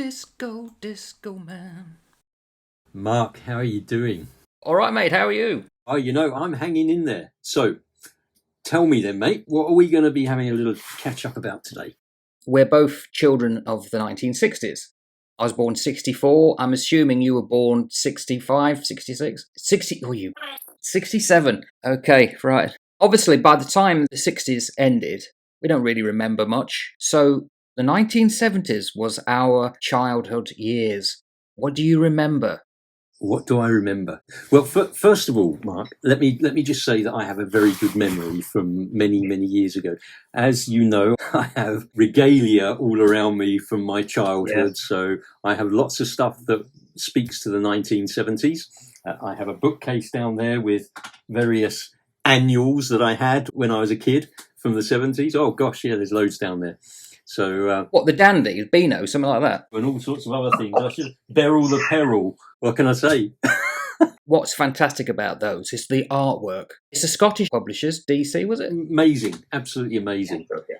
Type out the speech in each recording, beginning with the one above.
Disco, disco man. Mark, how are you doing? All right, mate, how are you? Oh, I'm hanging in there. So, tell me then, mate, what are we going to be having a little catch up about today? We're both children of the 1960s. I was born 64. I'm assuming you were born 65, 66? 60, oh, you 67. Okay, right. Obviously, by the time the 60s ended, we don't really remember much. So, the 1970s was our childhood years. What do you remember? What do I remember? Well, first of all, Mark, let me just say that I have a very good memory from many years ago. As you know, I have regalia all around me from my childhood, Yes. so I have lots of stuff that speaks to the 1970s. I have a bookcase down there with various annuals that I had when I was a kid from the 70s. Oh gosh, yeah, there's loads down there. So What, the Dandy, Beano, something like that? and all sorts of other things. I should Beryl the Peril. What can I say? What's fantastic about those is the artwork. It's the Scottish publishers, DC, was it? Amazing, absolutely amazing. Okay.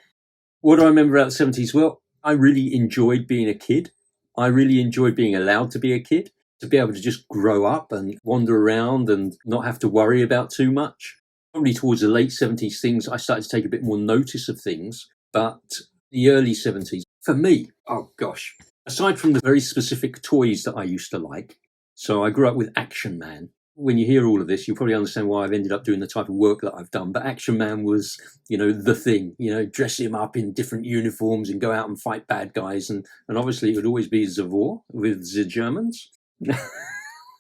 What do I remember about the 70s? Well, I really enjoyed being a kid. I really enjoyed being allowed to be a kid, to be able to just grow up and wander around and not have to worry about too much. Probably towards the late 70s, things I started to take a bit more notice of things, but the early 70s, for me, oh gosh, aside from the very specific toys that I used to like, so I grew up with Action Man. When you hear all of this, you'll probably understand why I've ended up doing the type of work that I've done. But Action Man was, the thing, dress him up in different uniforms and go out and fight bad guys. And obviously it would always be Zavor with the Germans.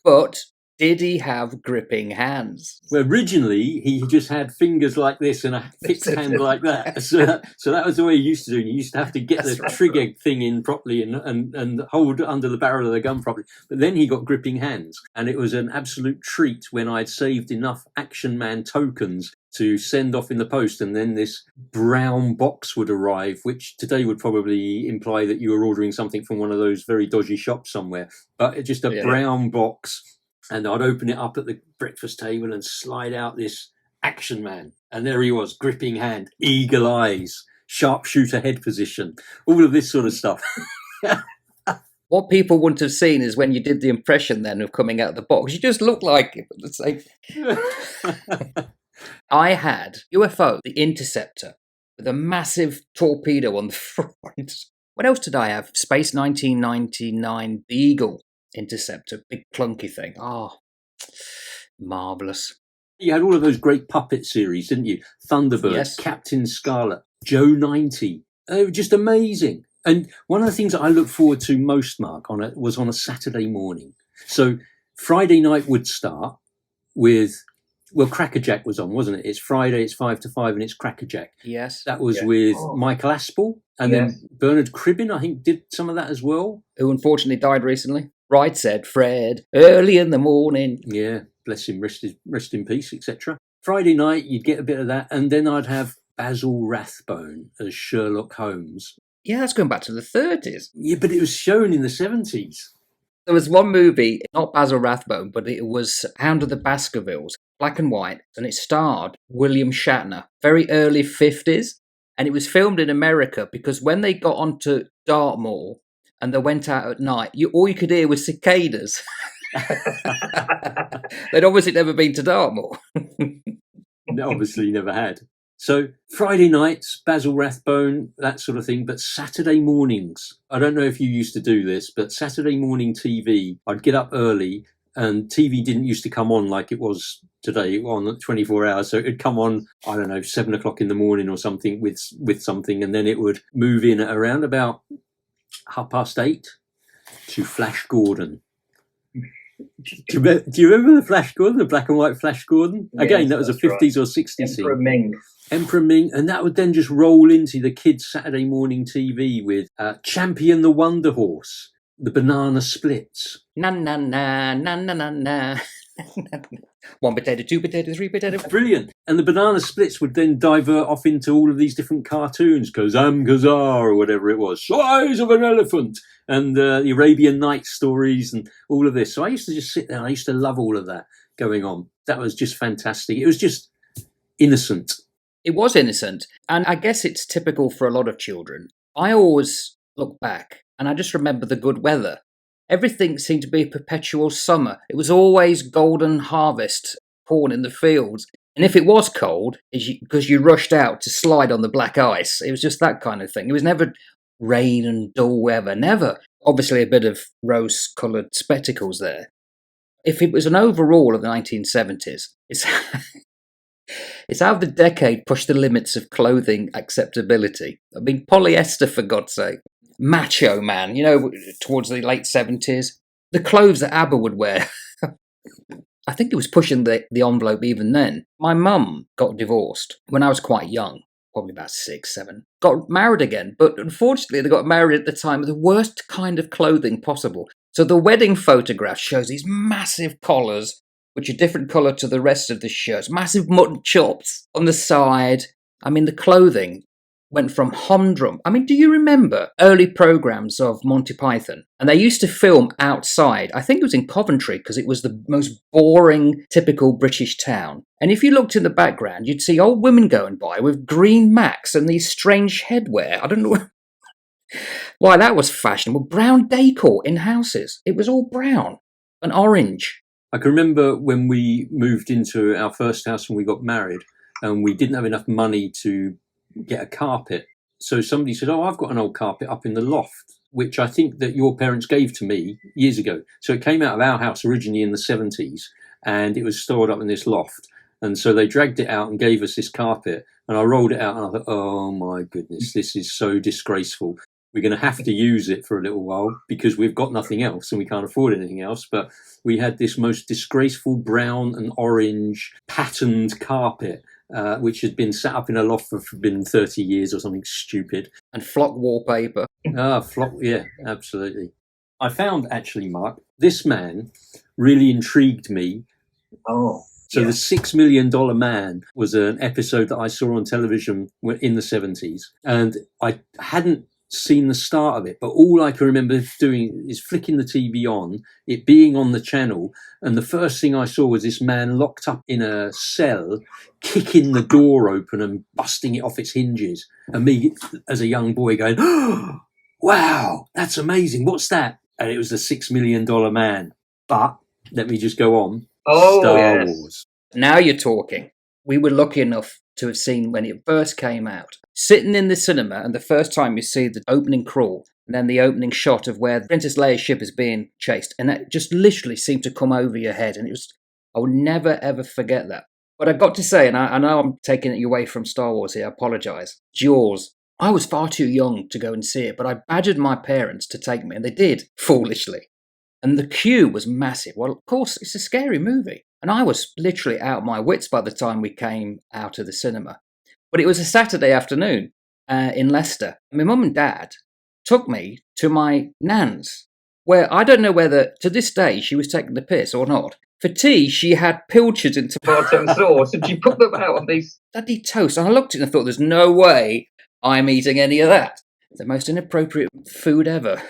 But did he have gripping hands? Well, originally he just had fingers like this and a fixed hand like that. So that was the way he used to do it. You used to have to get the trigger thing in properly and hold under the barrel of the gun properly. But then he got gripping hands, and it was an absolute treat when I'd saved enough Action Man tokens to send off in the post, and then this brown box would arrive, which today would probably imply that you were ordering something from one of those very dodgy shops somewhere. But it's just a brown box. And I'd open it up at the breakfast table and slide out this Action Man. And there he was, gripping hand, eagle eyes, sharpshooter head position, all of this sort of stuff. What people wouldn't have seen is when you did the impression then of coming out of the box, you just looked like it. It's like... I had UFO, the Interceptor, with a massive torpedo on the front. What else did I have? Space 1999, the Eagle Interceptor, big clunky thing. Oh, marvellous. You had all of those great puppet series, didn't you? Thunderbird, yes. Captain Scarlet, Joe 90. They were just amazing. And one of the things that I look forward to most, Mark, was on a Saturday morning. So Friday night would start with... Well, Crackerjack was on, wasn't it? It's Friday, it's 5 to 5, and it's Crackerjack. Yes. That was with Michael Aspel, and then Bernard Cribbin, I think, did some of that as well. Who unfortunately died recently. Right said Fred, early in the morning. Yeah, bless him, rest in peace, etc. Friday night, you'd get a bit of that, and then I'd have Basil Rathbone as Sherlock Holmes. Yeah, that's going back to the 30s. Yeah, but it was shown in the 70s. There was one movie, not Basil Rathbone, but it was Hound of the Baskervilles, black and white, and it starred William Shatner, very early 50s, and it was filmed in America because when they got onto Dartmoor and they went out at night, all you could hear was cicadas. They'd obviously never been to Dartmoor. Obviously never had. So Friday nights, Basil Rathbone, that sort of thing. But Saturday mornings, I don't know if you used to do this, but Saturday morning TV, I'd get up early and TV didn't used to come on like it was today on 24 hours. So it'd come on, I don't know, 7 o'clock in the morning or something with something. And then it would move in at around about 8:30 to Flash Gordon. Do you remember the Flash Gordon, the black and white Flash Gordon? Yes, again, that was a 50s right. or 60s scene. Emperor Ming, and that would then just roll into the kids' Saturday morning TV with Champion the Wonder Horse, the Banana Splits. Na na na na na na na. 1 potato, 2 potato, 3 potato. Brilliant. And the Banana Splits would then divert off into all of these different cartoons, Kazam Kazar or whatever it was, Size of an Elephant, and the Arabian Nights stories and all of this. So I used to just sit there and I used to love all of that going on. That was just fantastic. It was just innocent. It was innocent. And I guess it's typical for a lot of children. I always look back And I just remember the good weather. Everything seemed to be a perpetual summer. It was always golden harvest, corn in the fields. And if it was cold, because you rushed out to slide on the black ice, it was just that kind of thing. It was never rain and dull weather, never. Obviously, a bit of rose-coloured spectacles there. If it was an overall of the 1970s, it's how the decade pushed the limits of clothing acceptability. I mean, polyester, for God's sake. Macho man, towards the late 70s. The clothes that ABBA would wear. I think it was pushing the envelope even then. My mum got divorced when I was quite young, probably about 6, 7. Got married again, but unfortunately they got married at the time of the worst kind of clothing possible. So the wedding photograph shows these massive collars, which are different colour to the rest of the shirts, massive mutton chops on the side. I mean, the clothing went from humdrum. I mean, do you remember early programmes of Monty Python? And they used to film outside. I think it was in Coventry because it was the most boring, typical British town. And if you looked in the background, you'd see old women going by with green macks and these strange headwear. I don't know why that was fashionable. Brown decor in houses. It was all brown and orange. I can remember when we moved into our first house when we got married, and we didn't have enough money to get a carpet. So somebody said, "Oh, I've got an old carpet up in the loft," which I think that your parents gave to me years ago. So it came out of our house originally in the 70s, and it was stored up in this loft. And so they dragged it out and gave us this carpet, and I rolled it out and I thought, oh my goodness, this is so disgraceful. We're going to have to use it for a little while because we've got nothing else and we can't afford anything else. But we had this most disgraceful brown and orange patterned carpet, which had been sat up in a loft for been 30 years or something stupid. And flock wallpaper. Flock, yeah, absolutely. I found, actually, Mark, this man really intrigued me. Oh. So The $6 Million Man was an episode that I saw on television in the 70s. And I hadn't seen the start of it, but all I can remember doing is flicking the TV on, it being on the channel, and the first thing I saw was this man locked up in a cell, kicking the door open and busting it off its hinges, and me as a young boy going, oh, wow, that's amazing, what's that? And it was the $6 Million Man. But let me just go on. Star Wars. Now you're talking. We were lucky enough to have seen when it first came out. Sitting in the cinema, and the first time you see the opening crawl, and then the opening shot of where Princess Leia's ship is being chased, and that just literally seemed to come over your head, and I will never ever forget that. But I've got to say, and I know I'm taking it away from Star Wars here, I apologise, Jaws. I was far too young to go and see it, but I badgered my parents to take me, and they did, foolishly. And the queue was massive. Well, of course, it's a scary movie. And I was literally out of my wits by the time we came out of the cinema. But it was a Saturday afternoon in Leicester. My mum and dad took me to my nan's, where I don't know whether, to this day, she was taking the piss or not. For tea, she had pilchards in tomato sauce, and she put them out on these bloody toast. And I looked at it and I thought, there's no way I'm eating any of that. The most inappropriate food ever.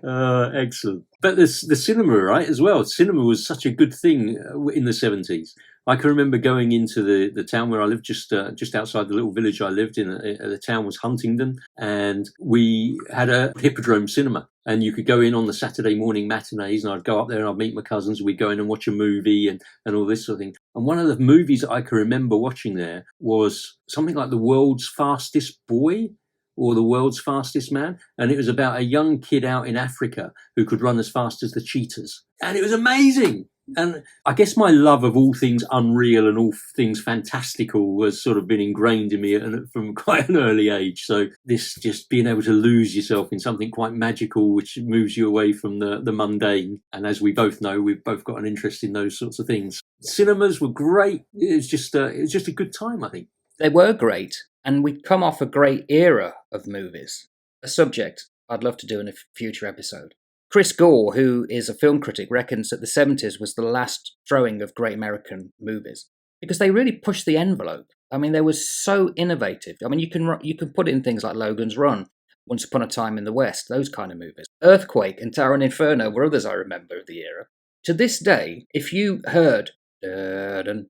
Excellent. But the cinema, right, as well. Cinema was such a good thing in the 70s. I can remember going into the town where I lived, just outside the little village I lived in. The town was Huntingdon, and we had a Hippodrome cinema. And you could go in on the Saturday morning matinees, and I'd go up there and I'd meet my cousins, and we'd go in and watch a movie and all this sort of thing. And one of the movies that I can remember watching there was something like The World's Fastest Boy, or The World's Fastest Man, and it was about a young kid out in Africa who could run as fast as the cheetahs. And it was amazing. And I guess my love of all things unreal and all things fantastical was sort of been ingrained in me from quite an early age. So this just being able to lose yourself in something quite magical, which moves you away from the mundane. And as we both know, we've both got an interest in those sorts of things. Cinemas were great. It was just a good time, I think. They were great. And we'd come off a great era of movies, a subject I'd love to do in a future episode. Chris Gore, who is a film critic, reckons that the 70s was the last throwing of great American movies because they really pushed the envelope. I mean, they were so innovative. I mean, you can put in things like Logan's Run, Once Upon a Time in the West, those kind of movies. Earthquake and Tower and Inferno were others I remember of the era. To this day, if you heard dun,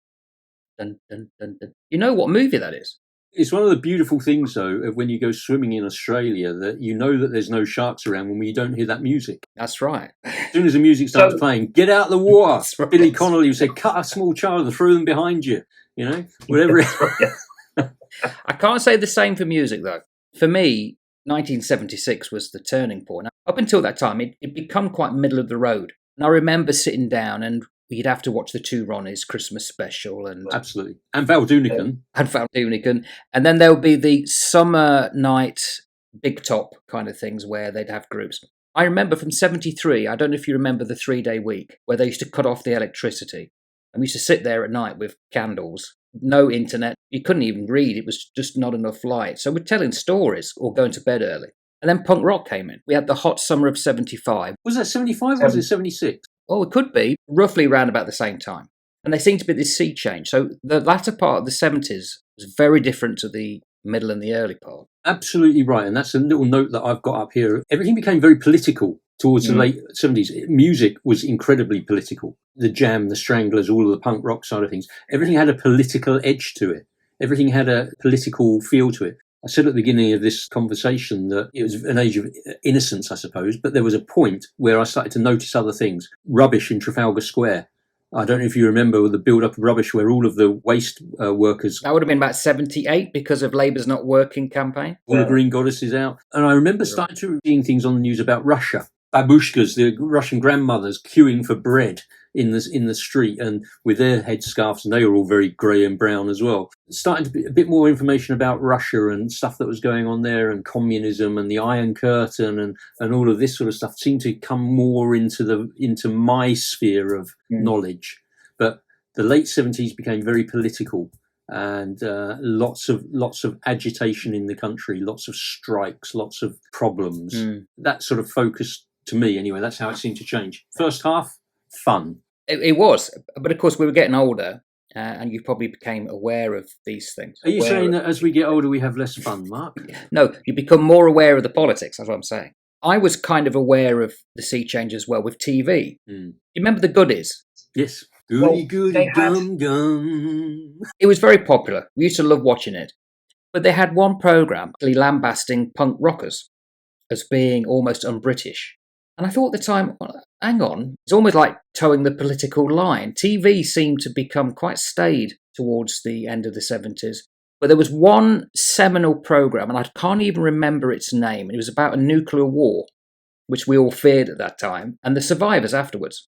dun, dun, dun, dun, you know what movie that is. It's one of the beautiful things, though, of when you go swimming in Australia, that you know that there's no sharks around when you don't hear that music. That's right. As soon as the music starts playing, get out of the water. That's right. Billy Connolly would say, cut a small child and throw them behind you. You know, whatever. I can't say the same for music, though. For me, 1976 was the turning point. Up until that time, it'd become quite middle of the road. And I remember sitting down and you'd have to watch the two Ronnies Christmas special and Absolutely. And Val Doonican. And then there would be the summer night big top kind of things where they'd have groups. I remember from 73, I don't know if you remember the 3-day week where they used to cut off the electricity. And we used to sit there at night with candles, no internet. You couldn't even read. It was just not enough light. So we're telling stories or going to bed early. And then punk rock came in. We had the hot summer of 75. Was that 75 or was it 76? Oh, it could be, roughly around about the same time. And there seemed to be this sea change. So the latter part of the 70s was very different to the middle and the early part. Absolutely right. And that's a little note that I've got up here. Everything became very political towards the late 70s. Music was incredibly political. The Jam, the Stranglers, all of the punk rock side of things. Everything had a political edge to it. Everything had a political feel to it. I said at the beginning of this conversation that it was an age of innocence, I suppose, but there was a point where I started to notice other things. Rubbish in Trafalgar Square. I don't know if you remember the build-up of Rubbish where all of the waste workers... That would have been about 78 because of Labour's not working campaign. All the Green Goddesses out. And I remember starting to seeing things on the news about Russia. Babushkas, the Russian grandmothers, queuing for bread in the street and with their headscarves, and they were all very grey and brown as well. Starting to be a bit more information about Russia and stuff that was going on there, and communism and the Iron Curtain and all of this sort of stuff seemed to come more into my sphere of knowledge. But the late 70s became very political, and lots of agitation in the country, lots of strikes, lots of problems. That sort of focused, to me anyway, that's how it seemed to change. First half, fun. It was, but of course we were getting older, and you probably became aware of these things. Are you saying that as we get older we have less fun, Mark? No, you become more aware of the politics, that's what I'm saying. I was kind of aware of the sea change as well with TV. You remember the Goodies? Yes. Goody, goody, gum, gum. It was very popular. We used to love watching it. But they had one programme lambasting punk rockers as being almost un-British. And I thought at the time, well, hang on, it's almost like towing the political line. TV seemed to become quite staid towards the end of the 70s. But there was one seminal programme, and I can't even remember its name. It was about a nuclear war, which we all feared at that time, and the survivors afterwards.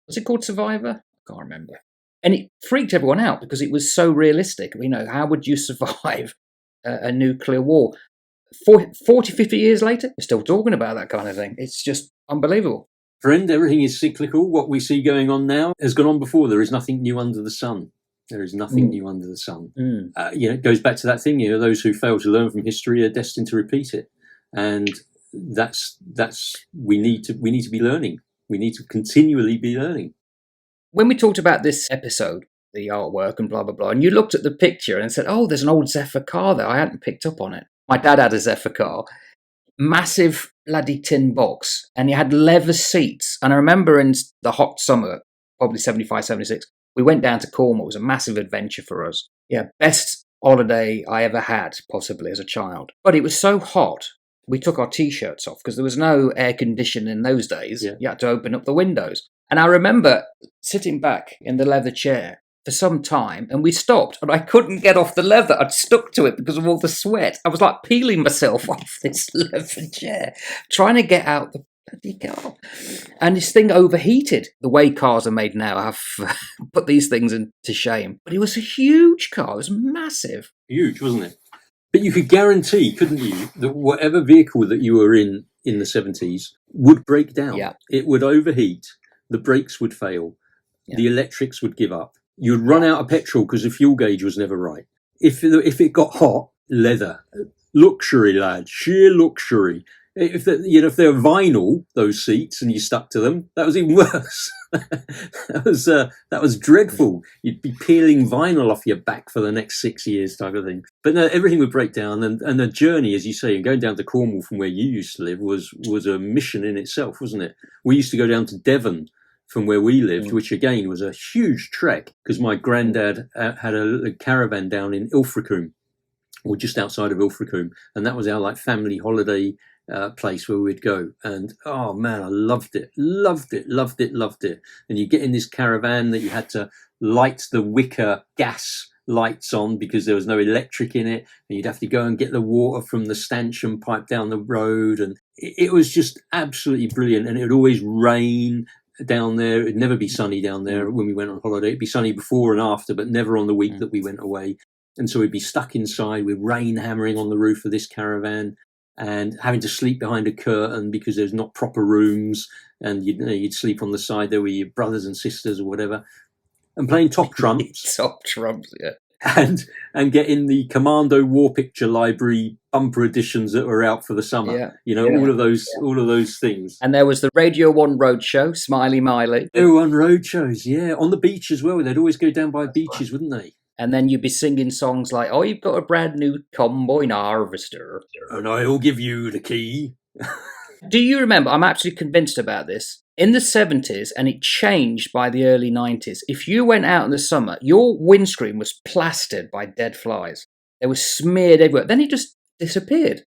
Was it called Survivor? I can't remember. And it freaked everyone out because it was so realistic. You know, how would you survive a nuclear war? 40, 50 years later, we're still talking about that kind of thing. It's just unbelievable. Friend, everything is cyclical. What we see going on now has gone on before. There is nothing new under the sun. There is nothing new under the sun. It goes back to that thing. Those who fail to learn from history are destined to repeat it, and that's we need to be learning. We need to continually be learning. When we talked about this episode, the artwork and blah blah blah, and you looked at the picture and said, "Oh, there's an old Zephyr car there. I hadn't picked up on it." My dad had a Zephyr car, massive bloody tin box, and it had leather seats. And I remember in the hot summer, probably 75, 76, we went down to Cornwall. It was a massive adventure for us. Yeah, best holiday I ever had, possibly as a child. But it was so hot, we took our T-shirts off because there was no air conditioning in those days. Yeah. You had to open up the windows. And I remember sitting back in the leather chair for some time, and we stopped, and I couldn't get off the leather. I'd stuck to it because of all the sweat. I was like peeling myself off this leather chair, trying to get out the bloody car. And this thing overheated. The way cars are made now have put these things into shame. But it was a huge car. It was massive. Huge, wasn't it? But you could guarantee, couldn't you, that whatever vehicle that you were in the 70s would break down. Yeah. It would overheat. The brakes would fail. Yeah. The electrics would give up. You'd run out of petrol because the fuel gauge was never right. If it got hot, leather, luxury, lad, sheer luxury. If they're vinyl, those seats, and you stuck to them, that was even worse. that was dreadful. You'd be peeling vinyl off your back for the next 6 years, type of thing. But no, everything would break down, and the journey, as you say, and going down to Cornwall from where you used to live was a mission in itself, wasn't it? We used to go down to Devon from where we lived, which again was a huge trek because my granddad had a caravan down in Ilfracombe, or just outside of Ilfracombe, and that was our like family holiday place where we'd go. And oh man, I loved it. And you get in this caravan that you had to light the wicker gas lights on because there was no electric in it, and you'd have to go and get the water from the stanchion pipe down the road, and it was just absolutely brilliant. And it would always rain down there. It'd never be sunny down there when we went on holiday. It'd be sunny before and after, but never on the week that we went away. And so we'd be stuck inside with rain hammering on the roof of this caravan and having to sleep behind a curtain because there's not proper rooms, and you'd sleep on the side there with your brothers and sisters or whatever, and playing top trumps. Top trumps, yeah. And getting the Commando War Picture Library bumper editions that were out for the summer. All of those things. And there was the Radio 1 Roadshow, Smiley Miley. Radio 1 Roadshows, yeah. On the beach as well. They'd always go down by beaches, wouldn't they? And then you'd be singing songs like, "Oh, you've got a brand new combine harvester. And I'll give you the key." Do you remember, I'm absolutely convinced about this, in the 70s, and it changed by the early 90s, if you went out in the summer, your windscreen was plastered by dead flies. They were smeared everywhere. Then it just disappeared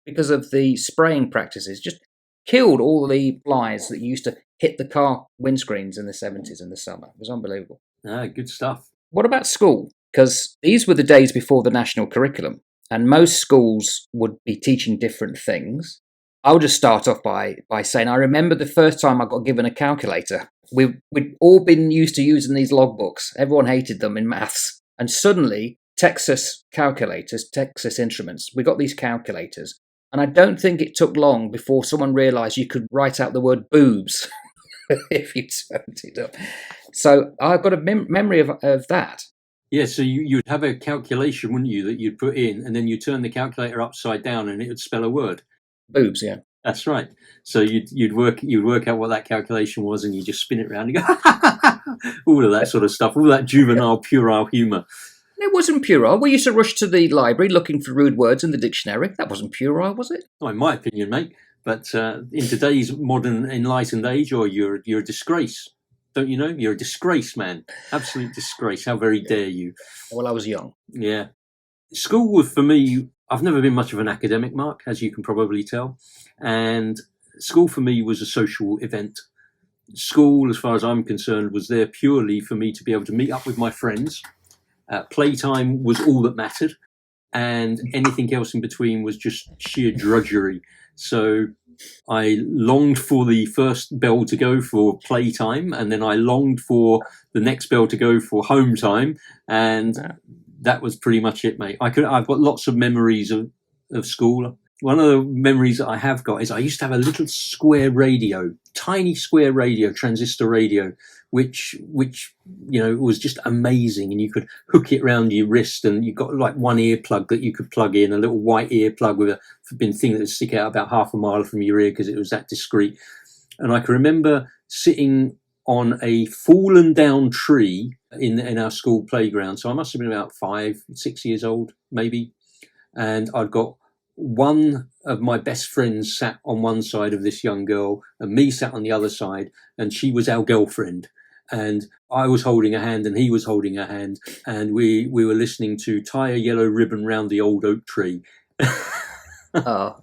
because of the spraying practices. Just killed all the flies that used to hit the car windscreens in the 70s in the summer. It was unbelievable. Good stuff. What about school? Because these were the days before the national curriculum, and most schools would be teaching different things. I'll just start off by saying I remember the first time I got given a calculator. We'd all been used to using these logbooks. Everyone hated them in maths. And suddenly, Texas calculators, Texas Instruments, we got these calculators. And I don't think it took long before someone realised you could write out the word boobs if you turned it up. So I've got a memory of that. Yeah, so you'd have a calculation, wouldn't you, that you'd put in, and then you turn the calculator upside down and it would spell a word. Boobs, yeah. That's right. So you'd work out what that calculation was, and you just spin it around and go, all of that sort of stuff, all that juvenile, puerile humour. It wasn't puerile. We used to rush to the library looking for rude words in the dictionary. That wasn't puerile, was it? Oh, in my opinion, mate. But in today's modern enlightened age, you're a disgrace. Don't you know? You're a disgrace, man. Absolute disgrace. How very dare you? Well, I was young. Yeah. School was, for me, I've never been much of an academic, Mark, as you can probably tell. And school for me was a social event. School, as far as I'm concerned, was there purely for me to be able to meet up with my friends. Playtime was all that mattered. And anything else in between was just sheer drudgery. So I longed for the first bell to go for playtime, and then I longed for the next bell to go for home time. And that was pretty much it, mate. I've got lots of memories of school. One of the memories that I have got is I used to have a little square radio, tiny square radio, transistor radio, which was just amazing. And you could hook it around your wrist, and you got like one earplug that you could plug in, a little white earplug with a thing that would stick out about half a mile from your ear because it was that discreet. And I can remember sitting on a fallen down tree in our school playground. So I must have been about 5, 6 years old, maybe. And I'd got one of my best friends sat on one side of this young girl, and me sat on the other side, and she was our girlfriend. And I was holding a hand, and he was holding a hand, and we were listening to "Tie a Yellow Ribbon Round the Old Oak Tree." Oh.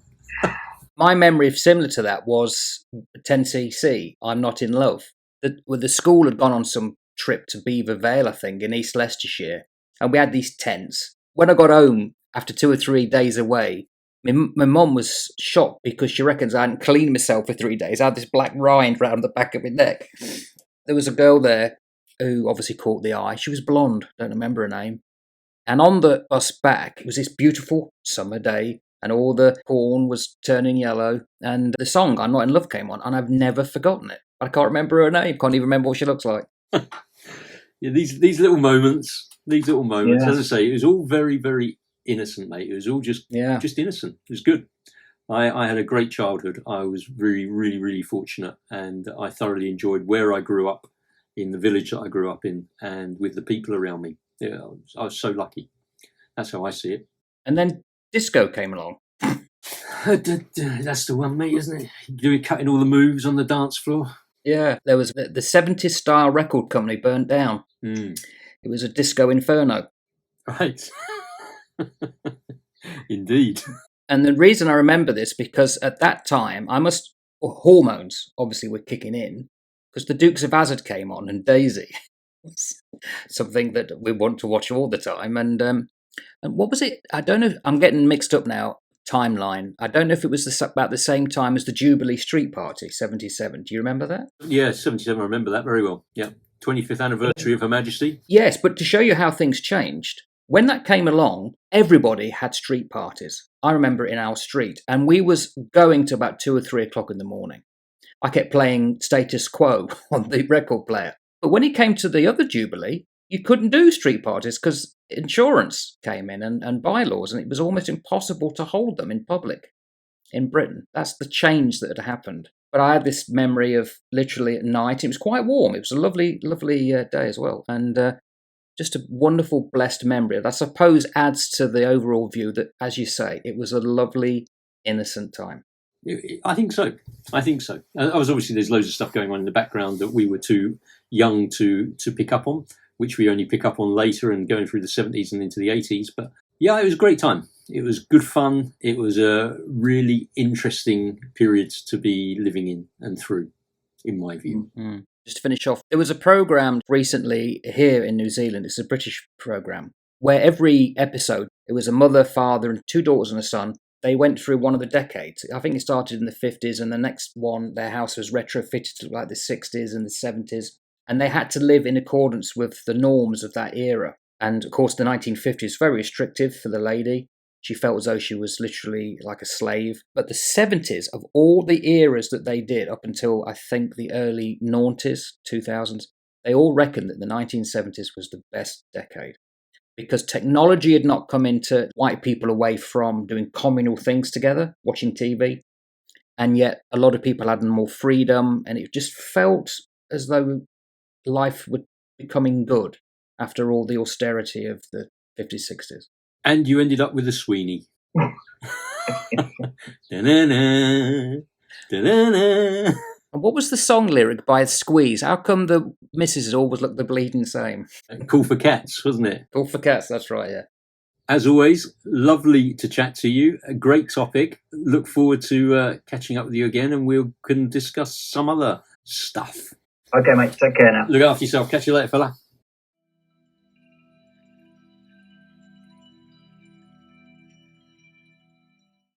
My memory similar to that was 10cc, I'm Not in Love. The school had gone on some trip to Beaver Vale, I think, in East Leicestershire, and we had these tents. When I got home, after 2 or 3 days away, my mum was shocked because she reckons I hadn't cleaned myself for 3 days. I had this black rind round the back of my neck. There was a girl there who obviously caught the eye. She was blonde, don't remember her name. And on the bus back, it was this beautiful summer day, and all the corn was turning yellow, and the song "I'm Not in Love" came on, and I've never forgotten it. I can't remember her name, can't even remember what she looks like. Yeah, these little moments, Yeah. as I say, it was all very, very innocent, mate. It was all just innocent. It was good. I had a great childhood. I was really, really, really fortunate, and I thoroughly enjoyed where I grew up, in the village that I grew up in, and with the people around me. Yeah, I was so lucky. That's how I see it. And then disco came along. That's the one, mate, isn't it? Doing cutting all the moves on the dance floor. Yeah, there was the 70s style record company burnt down. It was a disco inferno. Right. Indeed. And the reason I remember this, because at that time, hormones obviously were kicking in, because the Dukes of Hazzard came on and Daisy. Something that we want to watch all the time. And what was it? I don't know. I'm getting mixed up now. Timeline. I don't know if it was about the same time as the Jubilee Street Party, 77. Do you remember that? Yeah, 77. I remember that very well. Yeah. 25th anniversary of Her Majesty. Yes, but to show you how things changed, when that came along, everybody had street parties. I remember it in our street, and we was going to about 2 or 3 o'clock in the morning. I kept playing Status Quo on the record player. But when it came to the other Jubilee, you couldn't do street parties because insurance came in and bylaws, and it was almost impossible to hold them in public in Britain. That's the change that had happened. But I had this memory of literally at night. It was quite warm. It was a lovely, lovely day as well. And just a wonderful, blessed memory that I suppose adds to the overall view that, as you say, it was a lovely, innocent time. I think so. Obviously, there's loads of stuff going on in the background that we were too young to pick up on, which we only pick up on later and going through the 70s and into the 80s. But yeah, it was a great time. It was good fun. It was a really interesting period to be living in and through, in my view. Mm-hmm. Just to finish off, there was a programme recently here in New Zealand. It's a British programme where every episode, it was a mother, father and 2 daughters and a son. They went through one of the decades. I think it started in the 50s, and the next one, their house was retrofitted to like the 60s and the 70s. And they had to live in accordance with the norms of that era. And of course, the 1950s, very restrictive for the lady. She felt as though she was literally like a slave. But the 70s, of all the eras that they did up until, I think, the early noughties, 2000s, they all reckoned that the 1970s was the best decade. Because technology had not come into white people away from doing communal things together, watching TV. And yet a lot of people had more freedom, and it just felt as though life was becoming good after all the austerity of the 50s, 60s. And you ended up with a Sweeney. Da-na-na, da-na-na. And what was the song lyric by Squeeze? How come the misses always look the bleeding same? Call for Cats, wasn't it? Call for Cats, that's right, yeah. As always, lovely to chat to you. A great topic. Look forward to catching up with you again, and we can discuss some other stuff. Okay, mate. Take care now. Look after yourself. Catch you later, fella.